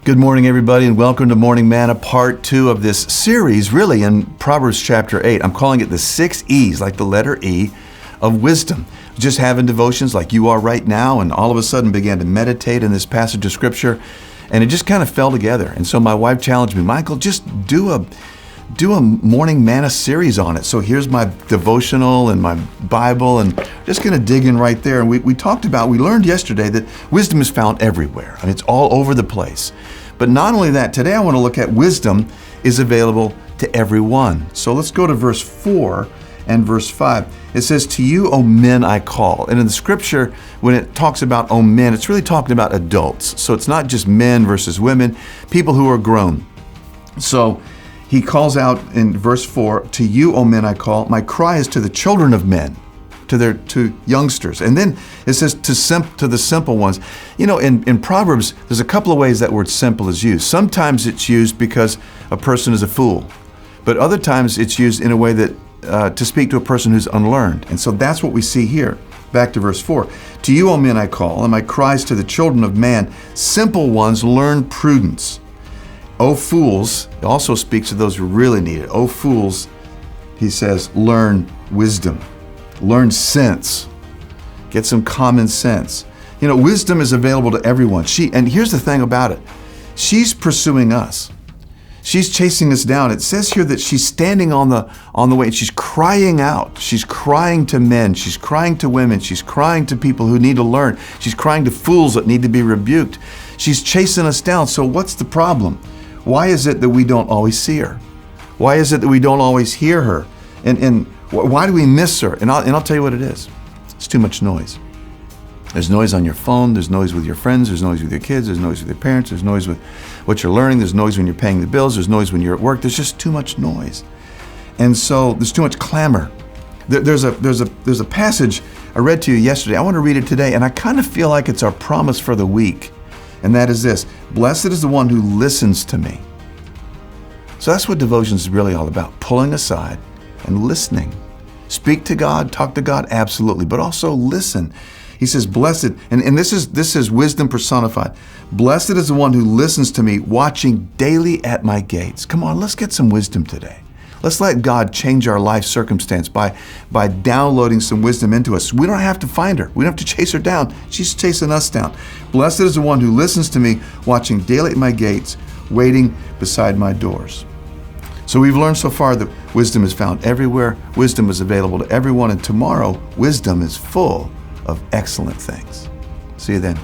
Good morning, everybody, and welcome to Morning Manna, part 2 of this series, really in Proverbs chapter 8. I'm calling it the 6 E's, like the letter E, of wisdom. Just having devotions like you are right now, and all of a sudden began to meditate in this passage of Scripture, and it just kind of fell together. And so my wife challenged me, Michael, just do a Morning Manna series on it. So here's my devotional and my Bible, and just going to dig in right there. And we learned yesterday that wisdom is found everywhere. I mean, it's all over the place. But not only that, today I want to look at wisdom is available to everyone. So let's go to verse 4 and verse 5. It says, "To you, O men, I call." And in the Scripture, when it talks about O men, it's really talking about adults. So it's not just men versus women, people who are grown. So he calls out in verse 4, "To you, O men, I call. My cry is to the children of men," to youngsters. And then it says to the simple ones. You know, in Proverbs, there's a couple of ways that word simple is used. Sometimes it's used because a person is a fool, but other times it's used in a way that to speak to a person who's unlearned. And so that's what we see here. Back to verse 4. "To you, O men, I call, and my cries to the children of man. Simple ones, learn prudence. O fools," it also speaks to those who really need it. "O fools," he says, "learn wisdom." Learn sense. Get some common sense. You know, wisdom is available to everyone. And here's the thing about it. She's pursuing us. She's chasing us down. It says here that she's standing on the way and she's crying out. She's crying to men. She's crying to women. She's crying to people who need to learn. She's crying to fools that need to be rebuked. She's chasing us down. So what's the problem? Why is it that we don't always see her? Why is it that we don't always hear her? And why do we miss her? And I'll tell you what it is. It's too much noise. There's noise on your phone. There's noise with your friends. There's noise with your kids. There's noise with your parents. There's noise with what you're learning. There's noise when you're paying the bills. There's noise when you're at work. There's just too much noise. And so there's too much clamor. There's a passage I read to you yesterday. I want to read it today, and I kind of feel like it's our promise for the week. And that is this: "Blessed is the one who listens to me." So that's what devotion is really all about, pulling aside and listening. Speak to God, talk to God, absolutely, but also listen. He says, "Blessed," and this is wisdom personified. "Blessed is the one who listens to me, watching daily at my gates." Come on, let's get some wisdom today. Let's let God change our life circumstance by downloading some wisdom into us. We don't have to find her. We don't have to chase her down. She's chasing us down. "Blessed is the one who listens to me, watching daily at my gates, waiting beside my doors." So we've learned so far that wisdom is found everywhere. Wisdom is available to everyone. And tomorrow, wisdom is full of excellent things. See you then.